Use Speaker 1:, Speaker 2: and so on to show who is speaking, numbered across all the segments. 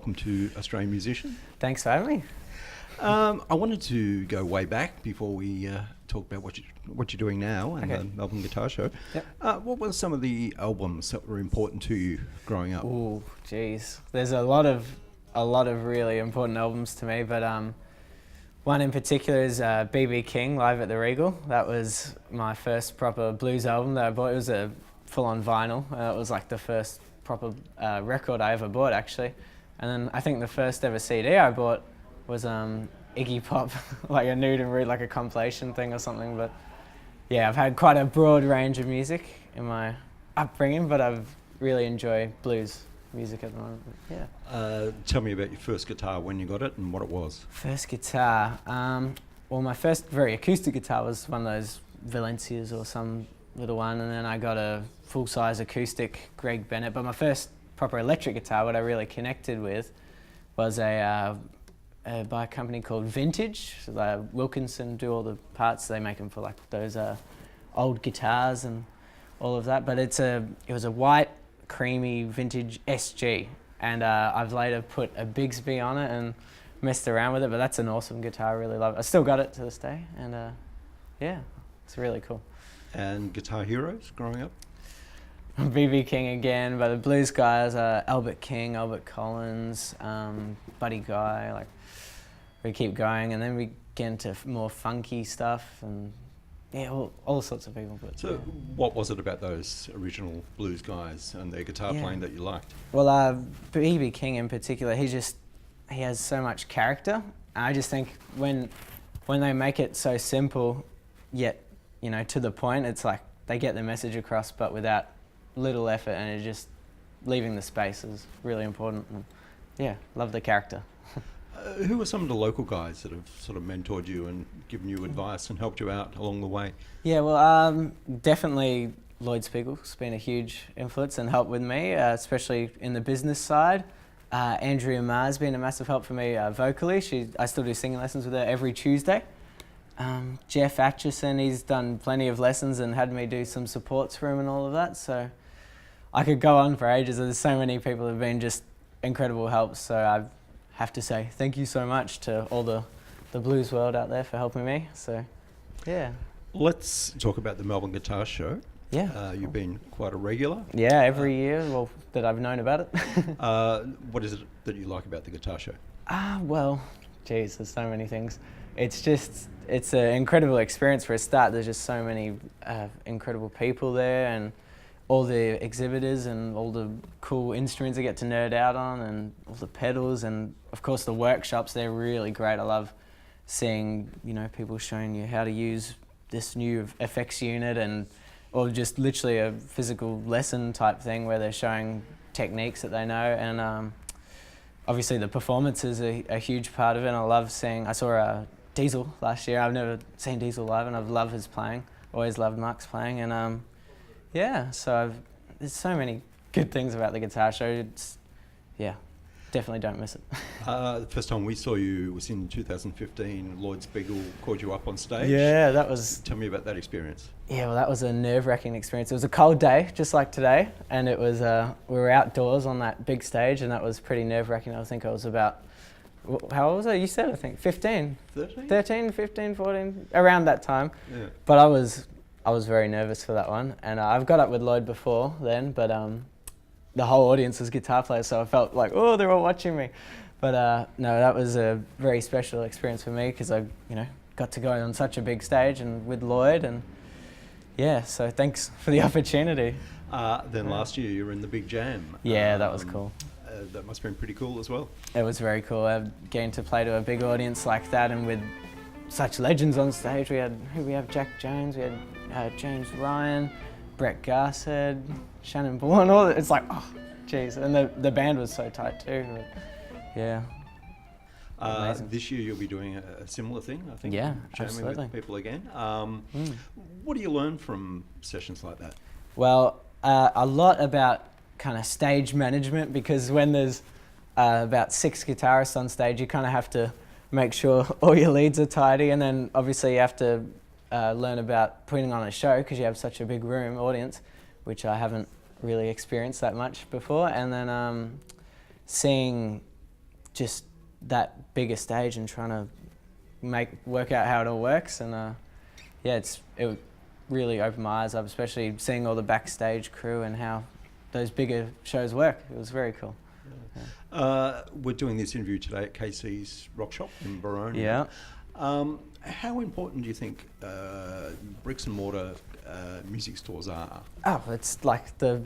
Speaker 1: welcome to Australian Musician.
Speaker 2: Thanks for having me.
Speaker 1: I wanted to go way back before we talk about what you're doing now and the Melbourne Guitar Show.
Speaker 2: Yep.
Speaker 1: What were some of the albums that were important to you growing up?
Speaker 2: Oh, geez. There's a lot of really important albums to me, but one in particular is B.B. King, Live at the Regal. That was my first proper blues album that I bought. It was a full-on vinyl. It was like the first proper record I ever bought, actually. And then I think the first ever CD I bought was Iggy Pop, like a nude and rude, like a compilation thing or something. But yeah, I've had quite a broad range of music in my upbringing, but I've really enjoyed blues music at the moment. Yeah.
Speaker 1: Tell me about your first guitar, when you got it and what it was.
Speaker 2: First guitar. Well, my first very acoustic guitar was one of those Valencias or some little one, and then I got a full-size acoustic Greg Bennett. But my first proper electric guitar, what I really connected with, was by a company called Vintage. So Wilkinson do all the parts. They make them for like those old guitars and all of that. But it was a white, creamy vintage SG, and I've later put a Bigsby on it and messed around with it. But that's an awesome guitar. I really love it. I still got it to this day, and yeah, it's really cool.
Speaker 1: And guitar heroes growing up?
Speaker 2: B.B. King again, but the blues guys are Albert King, Albert Collins, Buddy Guy. Like, we keep going, and then we get into more funky stuff, and yeah, all sorts of people. But,
Speaker 1: so, what was it about those original blues guys and their guitar playing that you liked?
Speaker 2: Well, B.B. King in particular, he has so much character. And I just think when they make it so simple, yet to the point, it's like they get the message across, but without little effort, and it just leaving the space is really important. And yeah, love the character.
Speaker 1: Who are some of the local guys that have sort of mentored you and given you advice and helped you out along the way?
Speaker 2: Yeah, well, definitely Lloyd Spiegel's been a huge influence and help with me, especially in the business side. Andrea Marr's been a massive help for me vocally. I still do singing lessons with her every Tuesday. Jeff Atchison, he's done plenty of lessons and had me do some supports for him and all of that. So I could go on for ages. There's so many people who've been just incredible helps. So I have to say thank you so much to all the blues world out there for helping me. So yeah.
Speaker 1: Let's talk about the Melbourne Guitar Show.
Speaker 2: Yeah.
Speaker 1: You've been quite a regular.
Speaker 2: Yeah, every year, well, that I've known about it.
Speaker 1: What is it that you like about the Guitar Show?
Speaker 2: Well, geez, there's so many things. It's an incredible experience for a start. There's just so many incredible people there, and all the exhibitors and all the cool instruments I get to nerd out on, and all the pedals, and of course the workshops. They're really great. I love seeing people showing you how to use this new effects unit, or just literally a physical lesson type thing where they're showing techniques that they know, and obviously the performance is a huge part of it. And I love seeing. I saw Diesel last year. I've never seen Diesel live, and I've loved his playing. Always loved Mark's playing, and yeah. So there's so many good things about the guitar show. Definitely don't miss it.
Speaker 1: The first time we saw you was in 2015. Lloyd Spiegel called you up on stage.
Speaker 2: Yeah, that was.
Speaker 1: Tell me about that experience.
Speaker 2: Yeah, well, that was a nerve-wracking experience. It was a cold day, just like today, and it was. We were outdoors on that big stage, and that was pretty nerve-wracking. I think I was about. How old was I? You said, I think, 15. 13, 15, 14, around that time.
Speaker 1: Yeah.
Speaker 2: But I was very nervous for that one. And I've got up with Lloyd before then, but the whole audience was guitar players, so I felt like, oh, they're all watching me. But no, that was a very special experience for me, because I, got to go on such a big stage and with Lloyd, and yeah, so thanks for the opportunity.
Speaker 1: Then last year you were in the Big Jam.
Speaker 2: Yeah, that was cool.
Speaker 1: That must have been pretty cool as well.
Speaker 2: It was very cool. Getting to play to a big audience like that, and with such legends on stage. We have Jack Jones, we had James Ryan, Brett Garsed, Shannon, Bourne. It's like, oh, geez. And the band was so tight too. But yeah. Amazing.
Speaker 1: This year you'll be doing a similar thing, I think.
Speaker 2: Yeah,
Speaker 1: jamming
Speaker 2: absolutely.
Speaker 1: with people again. What do you learn from sessions like that?
Speaker 2: Well, a lot about kind of stage management, because when there's about 6 guitarists on stage, you kind of have to make sure all your leads are tidy, and then obviously you have to learn about putting on a show, because you have such a big room audience, which I haven't really experienced that much before, and then seeing just that bigger stage and trying to work out how it all works. And yeah, it really opened my eyes up, especially seeing all the backstage crew and how those bigger shows work. It was very cool.
Speaker 1: We're doing this interview today at KC's Rockshop in Boronia.
Speaker 2: Yeah.
Speaker 1: How important do you think bricks and mortar music stores are?
Speaker 2: Oh, it's like the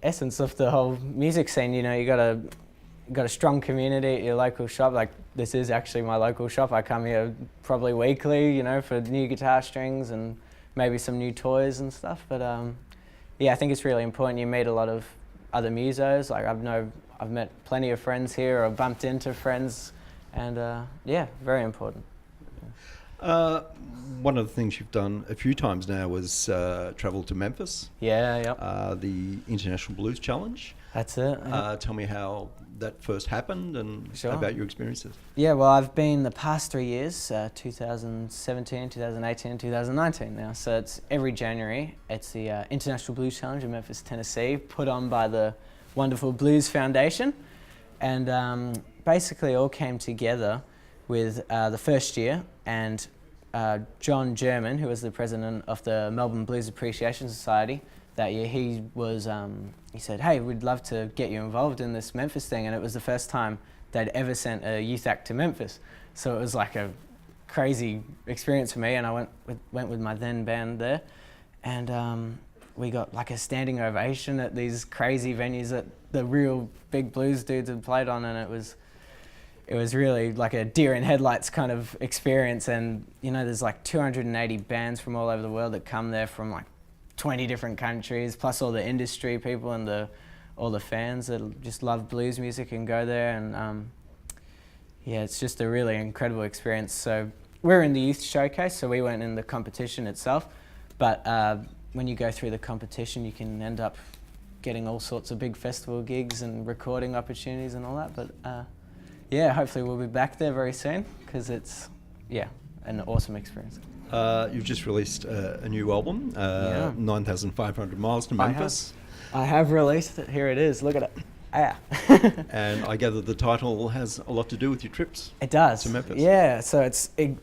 Speaker 2: essence of the whole music scene. You got a strong community at your local shop. Like, this is actually my local shop. I come here probably weekly, for new guitar strings and maybe some new toys and stuff. But yeah, I think it's really important. You meet a lot of other musos. Like, I've met plenty of friends here, or bumped into friends, and yeah, very important.
Speaker 1: One of the things you've done a few times now was travel to Memphis.
Speaker 2: Yeah, yep.
Speaker 1: The International Blues Challenge.
Speaker 2: That's it. Yeah.
Speaker 1: Tell me how that first happened and about your experiences.
Speaker 2: Yeah, well, I've been the past 3 years, 2017, 2018, 2019 now. So it's every January. It's the International Blues Challenge in Memphis, Tennessee, put on by the wonderful Blues Foundation. And basically all came together with the first year, and John German, who was the president of the Melbourne Blues Appreciation Society that year, he said, hey, we'd love to get you involved in this Memphis thing. And it was the first time they'd ever sent a youth act to Memphis. So it was like a crazy experience for me, and I went with my then band there, and we got like a standing ovation at these crazy venues that the real big blues dudes had played on, and it was really like a deer in headlights kind of experience. And there's like 280 bands from all over the world that come there from like 20 different countries, plus all the industry people and all the fans that just love blues music and go there. And yeah, it's just a really incredible experience. So we're in the youth showcase, so we weren't in the competition itself, but when you go through the competition, you can end up getting all sorts of big festival gigs and recording opportunities and all that. But yeah, hopefully we'll be back there very soon, because it's, yeah, an awesome experience.
Speaker 1: You've just released a new album, 9,500 Miles to Memphis.
Speaker 2: I have released it. Here it is. Look at it. Ah.
Speaker 1: And I gather the title has a lot to do with your trips.
Speaker 2: It does.
Speaker 1: To Memphis.
Speaker 2: Yeah. So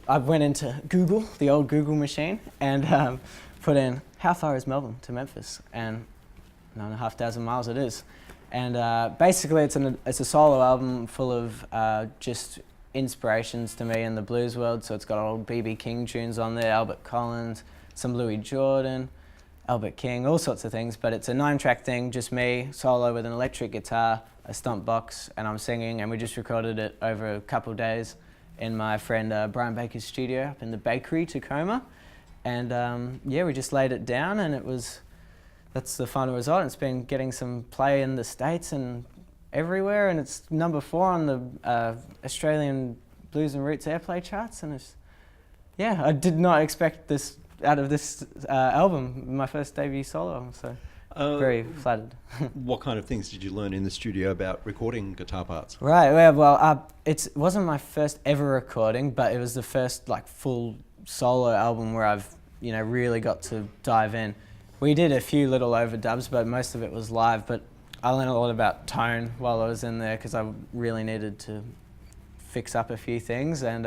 Speaker 2: I went into Google, the old Google machine, and put in how far is Melbourne to Memphis, and 9,500 miles it is. And basically, it's a solo album full of just inspirations to me in the blues world. So it's got old B.B. King tunes on there, Albert Collins, some Louis Jordan, Albert King, all sorts of things. But it's a 9-track thing, just me solo with an electric guitar, a stomp box, and I'm singing. And we just recorded it over a couple of days in my friend Brian Baker's studio up in the Bakery, Tacoma. And yeah, we just laid it down, and that's the final result. It's been getting some play in the States and everywhere, and it's number 4 on the Australian Blues and Roots airplay charts. And yeah, I did not expect this out of this album, my first debut solo album, so very flattered.
Speaker 1: What kind of things did you learn in the studio about recording guitar parts?
Speaker 2: Right, well, it wasn't my first ever recording, but it was the first like full solo album where I've really got to dive in. We did a few little overdubs, but most of it was live. But I learned a lot about tone while I was in there, because I really needed to fix up a few things. And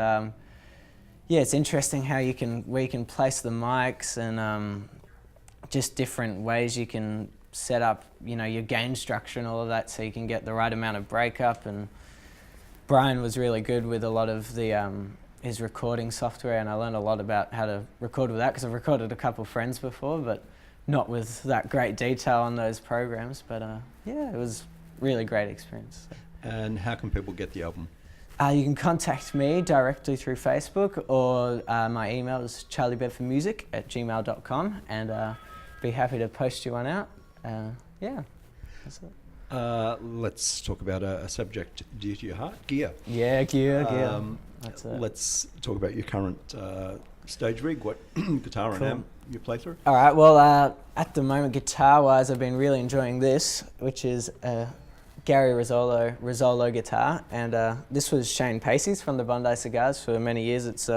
Speaker 2: yeah, it's interesting how where you can place the mics, and just different ways you can set up, your gain structure and all of that, so you can get the right amount of breakup. And Brian was really good with a lot of his recording software, and I learned a lot about how to record with that, because I've recorded a couple friends before, but not with that great detail on those programs. But yeah, it was really great experience.
Speaker 1: And how can people get the album?
Speaker 2: You can contact me directly through Facebook, or my email is charliebedfordmusic@gmail.com, and be happy to post you one out. Yeah, that's it.
Speaker 1: Let's talk about a subject dear to your heart, gear.
Speaker 2: Yeah, gear. That's it.
Speaker 1: Let's talk about your current stage rig, what guitar and amp you play through.
Speaker 2: All right, well, at the moment, guitar-wise, I've been really enjoying this, which is a Gary Rizzolo guitar, and this was Shane Pacey's from the Bondi Cigars for many years. It's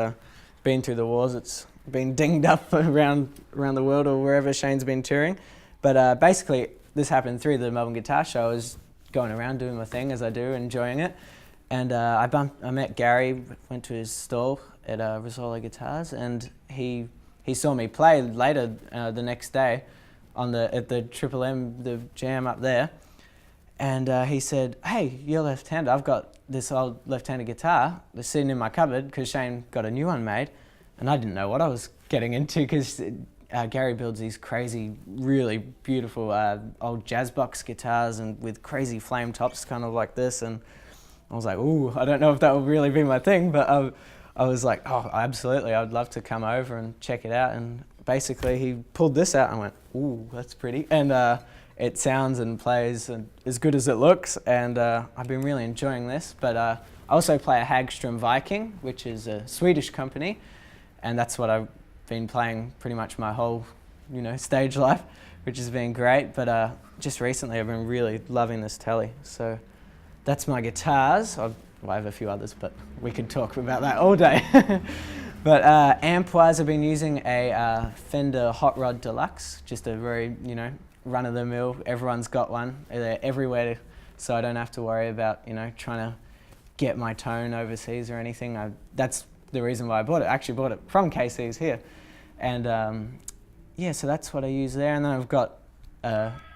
Speaker 2: been through the wars, it's been dinged up around the world or wherever Shane's been touring. But basically, this happened through the Melbourne Guitar Show. I was going around doing my thing as I do, enjoying it. And I met Gary, went to his stall at Risola Guitars, and he saw me play later the next day at the Triple M, the jam up there. And he said, "Hey, you're left-handed. I've got this old left-handed guitar that's sitting in my cupboard because Shane got a new one made." And I didn't know what I was getting into because Gary builds these crazy, really beautiful old jazz box guitars and with crazy flame tops, kind of like this. And I was like, "Ooh, I don't know if that will really be my thing," but I was like, "Oh, absolutely! I'd love to come over and check it out." And basically, he pulled this out and I went, "Ooh, that's pretty," and it sounds and plays as good as it looks, and I've been really enjoying this. But I also play a Hagström Viking, which is a Swedish company, and that's what I've been playing pretty much my whole, stage life, which has been great. But just recently, I've been really loving this Tele. So that's my guitars. I have a few others, but we could talk about that all day. But amp-wise, I've been using a Fender Hot Rod Deluxe, just a very, run-of-the-mill. Everyone's got one. They're everywhere, so I don't have to worry about, trying to get my tone overseas or anything. That's the reason why I bought it. I actually bought it from KC's here. And so that's what I use there. And then I've got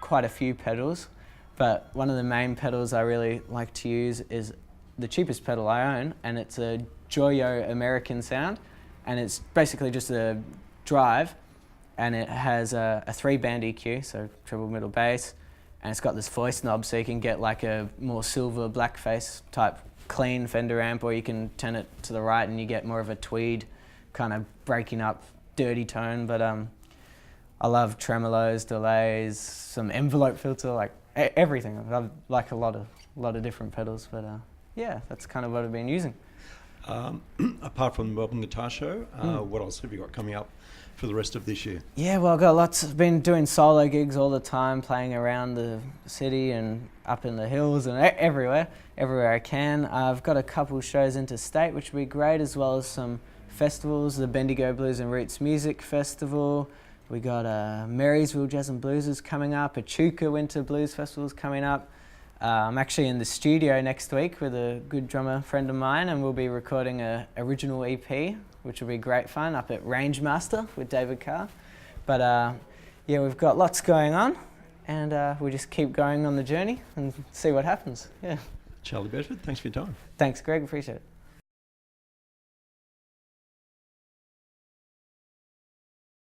Speaker 2: quite a few pedals, but one of the main pedals I really like to use is the cheapest pedal I own, and it's a Joyo American Sound, and it's basically just a drive, and it has a 3-band EQ, so treble, middle, bass, and it's got this voice knob, so you can get like a more silver blackface type clean Fender amp, or you can turn it to the right and you get more of a tweed kind of breaking up dirty tone. But I love tremolos, delays, some envelope filter, like everything. I like a lot of different pedals, but that's kind of what I've been using.
Speaker 1: Apart from the Melbourne Guitar Show, what else have you got coming up for the rest of this year?
Speaker 2: Yeah, well, I've got lots. I've been doing solo gigs all the time, playing around the city and up in the hills and everywhere I can. I've got a couple shows interstate, which will be great, as well as some festivals, the Bendigo Blues and Roots Music Festival. We got Marysville Jazz and Blues is coming up, Echuca Winter Blues Festival is coming up. I'm actually in the studio next week with a good drummer friend of mine, and we'll be recording an original EP, which will be great fun, up at Rangemaster with David Carr. But we've got lots going on, and we'll just keep going on the journey and see what happens. Yeah.
Speaker 1: Charlie Bedford, thanks for your time.
Speaker 2: Thanks, Greg. Appreciate it.